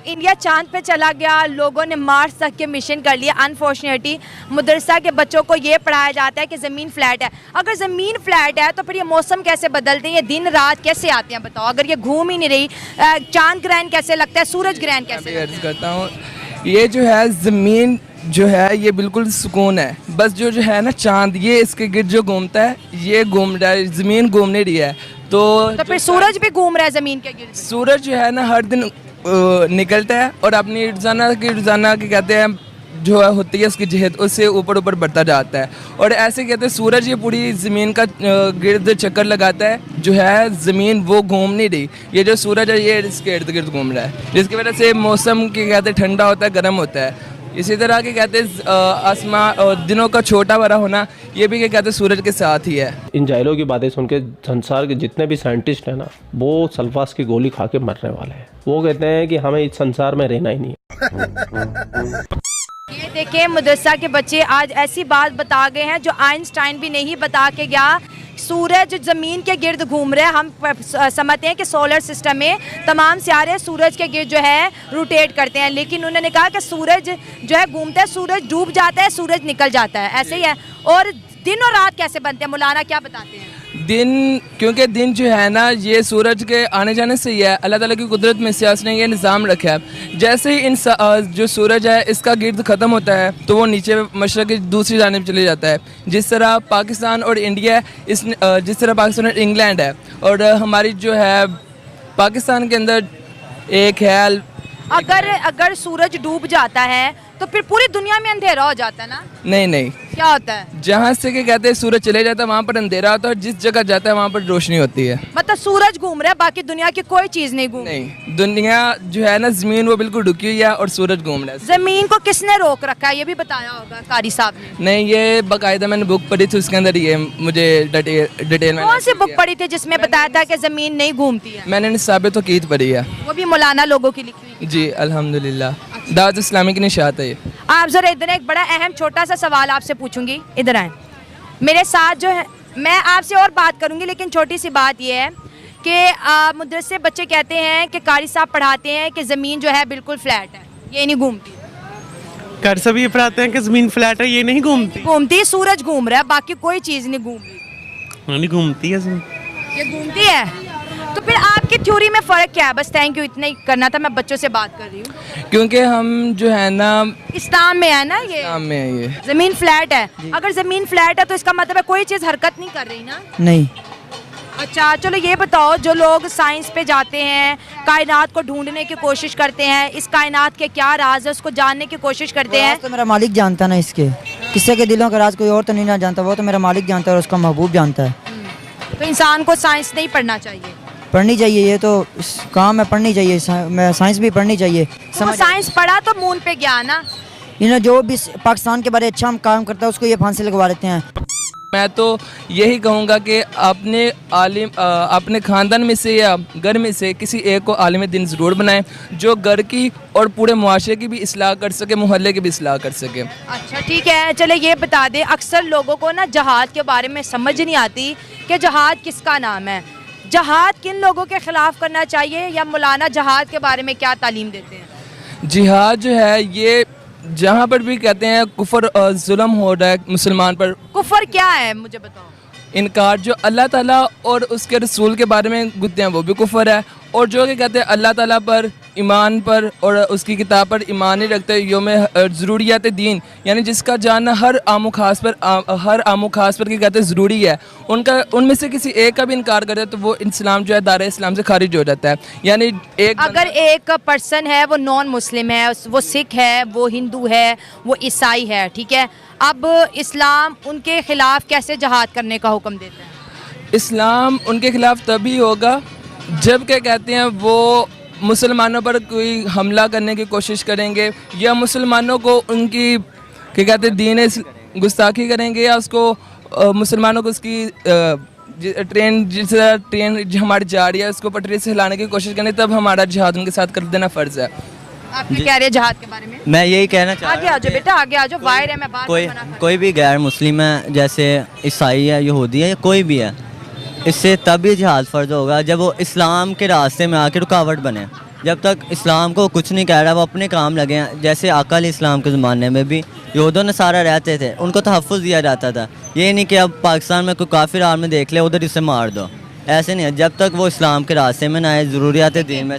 India चांद पे चला गया, लोगों ने मार्स तक के मिशन कर लिए। अनफॉर्चुनेटली मदरसा के बच्चों को ये पढ़ाया जाता है कि ज़मीन फ्लैट है। अगर ज़मीन फ्लैट है तो फिर ये मौसम कैसे बदलते हैं, ये दिन रात कैसे आते हैं बताओ? अगर ये घूम ही नहीं रही, चांद ग्रहण कैसे लगता है, सूरज ग्रहण कैसे लगता है? करता हूँ, ये जो है ज़मीन जो है ये बिल्कुल सुकून है, बस जो है ना चांद ये इसके गिर्द जो घूमता है, ये घूम रहा है, ज़मीन घूम नहीं रही है। तो फिर सूरज भी घूम रहा है ज़मीन के गिर्द? सूरज जो है ना हर दिन निकलता है और अपनी रोज़ाना की कहते हैं जो होती है उसकी जहत उससे ऊपर ऊपर बढ़ता जाता है। और ऐसे कहते हैं सूरज ये पूरी ज़मीन का गिर्द चक्कर लगाता है, जो है ज़मीन वो घूम नहीं रही, ये जो सूरज है ये इसके इर्द गिर्द घूम रहा है, जिसकी वजह से मौसम के कहते हैं ठंडा होता है, गर्म होता है। इसी तरह के कहते हैं आसमान दिनों का छोटा बड़ा होना, ये भी कहते हैं सूरज के साथ ही है। इन जाहिलों की बातें सुन के संसार के जितने भी साइंटिस्ट हैं ना, वो सल्फास की गोली खा के मरने वाले हैं। वो कहते हैं कि हमें इस संसार में रहना ही नहीं है। ये देखिए मदरसा के बच्चे आज ऐसी बात बता गए हैं जो आइंस्टाइन भी नहीं बता के गया। सूरज ज़मीन के गिर्द घूम रहे हैं। हम समझते हैं कि सोलर सिस्टम में तमाम सितारे सूरज के गिर्द जो है रोटेट करते हैं, लेकिन उन्होंने कहा कि सूरज जो है घूमता है, सूरज डूब जाता है, सूरज निकल जाता है, ऐसे ही है। और दिन और रात कैसे बनते हैं, मौलाना क्या बताते हैं? दिन, क्योंकि दिन जो है ना ये सूरज के आने जाने से ही है, अल्लाह ताला की कुदरत में से उसने ये निज़ाम रखा है। जैसे ही जो सूरज है इसका गिर्द ख़त्म होता है तो वो नीचे मशरक़ की दूसरी जानिब चले जाता है। जिस तरह पाकिस्तान और इंडिया जिस तरह पाकिस्तान और इंग्लैंड है, और हमारी जो है पाकिस्तान के अंदर एक है, अगर सूरज डूब जाता है तो फिर पूरी दुनिया में अंधेरा हो जाता है ना? नहीं क्या होता है? जहाँ से कि कहते हैं सूरज चले जाता है वहाँ पर अंधेरा होता है, और जिस जगह जाता है वहाँ पर रोशनी होती है। मतलब सूरज घूम रहा है, बाकी दुनिया की कोई चीज नहीं घूम? नहीं, दुनिया जो है ना ज़मीन वो बिल्कुल रुकी हुई है और सूरज घूम रहा है। ज़मीन को किसने रोक रखा है, ये भी बताया होगा कारी साहब ने? नहीं, ये बाकायदा मैंने बुक पढ़ी थी, उसके अंदर ये मुझे डिटेल में। कौन सी बुक पढ़ी थी जिसमें बताया था कि ज़मीन नहीं घूमती है? मैंने साबित तो कीत पढ़ी है, वो भी मौलाना लोगों की लिखी हुई? जी अल्हम्दुलिल्लाह, दावत इस्लामी की निशात है ये। आप जरा इधर, एक बड़ा अहम छोटा सा सवाल आपसे पूछूंगी, इधर आए मेरे साथ जो है। मैं आपसे और बात करूंगी, लेकिन छोटी सी बात ये है कि मदरसे बच्चे कहते हैं कि कारी साहब पढ़ाते हैं कि ज़मीन जो है बिल्कुल फ्लैट है, ये नहीं घूमती। कार सब ये पढ़ाते हैं कि ज़मीन फ्लैट है, ये नहीं घूमती। सूरज घूम रहा है, बाकी कोई चीज़ नहीं घूम रही। नहीं घूमती है, ये घूमती है। तो फिर आपकी थ्योरी में फ़र्क क्या है? बस थैंक यू, इतना ही करना था, मैं बच्चों से बात कर रही हूँ। क्योंकि हम जो है ना इस्लाम में है ना, ये इस्लाम में है, ये ज़मीन फ्लैट है। अगर ज़मीन फ्लैट है तो इसका मतलब है कोई चीज़ हरकत नहीं कर रही ना? नहीं। अच्छा चलो ये बताओ, जो लोग साइंस पे जाते हैं, कायनात को ढूंढने की कोशिश करते हैं, इस कायनात के क्या राज है उसको जानने की कोशिश करते हैं, तो मेरा मालिक जानता ना इसके, किसी के दिलों का राज कोई और तो नहीं ना जानता, वो तो मेरा मालिक जानता है और उसका महबूब जानता है। तो इंसान को साइंस नहीं पढ़ना चाहिए? पढ़नी चाहिए, ये तो काम है, पढ़नी चाहिए, साइंस भी पढ़नी चाहिए। तो साइंस पढ़ा तो मून पे गया ना? इन्हें जो भी पाकिस्तान के बारे अच्छा हम काम करता है उसको ये फांसी लगवा लेते हैं। मैं तो यही कहूँगा कि अपने ख़ानदान में से या घर में से किसी एक को आलिम दिन ज़रूर बनाएं, जो घर की और पूरे मुआशरे की भी इस्लाह कर सके, मोहल्ले की भी इस्लाह कर सके। अच्छा ठीक है, चले ये बता दें, अक्सर लोगों को ना जहाद के बारे में समझ नहीं आती कि जहाद किसका नाम है। जहाद किन लोगों के ख़िलाफ़ करना चाहिए, या मौलाना जहाद के बारे में क्या तालीम देते हैं? जिहाद जो है ये जहाँ पर भी कहते हैं कुफर और जुल्म हो रहा है मुसलमान पर। कुफर क्या है मुझे बताओ? इनकार, जो अल्लाह ताला और उसके रसूल के बारे में गुत्ते हैं वो भी कुफर है, और जो कि कहते हैं अल्लाह ताला पर, ईमान पर और उसकी किताब पर ईमान नहीं रखते, योम ज़रूरियात दीन, यानी जिसका जानना हर आमो खास पर की कहते हैं ज़रूरी है, उनमें से किसी एक का भी इनकार करता है तो वो इस्लाम जो है दायरे इस्लाम से खारिज हो जाता है। यानी अगर एक पर्सन है वो नॉन मुस्लिम है, वो सिख है, वो हिंदू है, वो ईसाई है, ठीक है, अब इस्लाम उनके ख़िलाफ़ कैसे जहाद करने का हुक्म देता है? इस्लाम उनके ख़िलाफ़ तभी होगा जब क्या कहते हैं वो मुसलमानों पर कोई हमला करने की कोशिश करेंगे, या मुसलमानों को उनकी क्या कहते हैं दीन गुस्ताखी करेंगे, या उसको मुसलमानों को उसकी ट्रेन जो हमारी जा रही है उसको पटरी से हिलाने की कोशिश करें, तब हमारा जिहाद उनके साथ कर देना फ़र्ज़ है। आप क्या कह रहे हैं जहाद के बारे में? मैं यही कहना चाह आगे आ जाओ बेटा, आगे आ जाओ, वायर है, मैं बात कोई भी गैर मुस्लिम है, जैसे ईसाई है, यहूदी है, या कोई भी है, इससे तभी जिहाद फ़र्ज होगा जब वो इस्लाम के रास्ते में आके रुकावट बने। جب تک اسلام کو کچھ نہیں کہہ رہا وہ اپنے کام لگے ہیں. جیسے آقا علیہ السلام کے زمانے میں بھی یہود و نصارہ رہتے تھے, ان کو تحفظ دیا جاتا تھا. یہ نہیں کہ اب پاکستان میں کوئی کافر آرمی دیکھ لے ادھر اسے مار دو, ایسے نہیں ہے. جب تک وہ اسلام کے راستے میں نہ آئے, ضروریات دین میں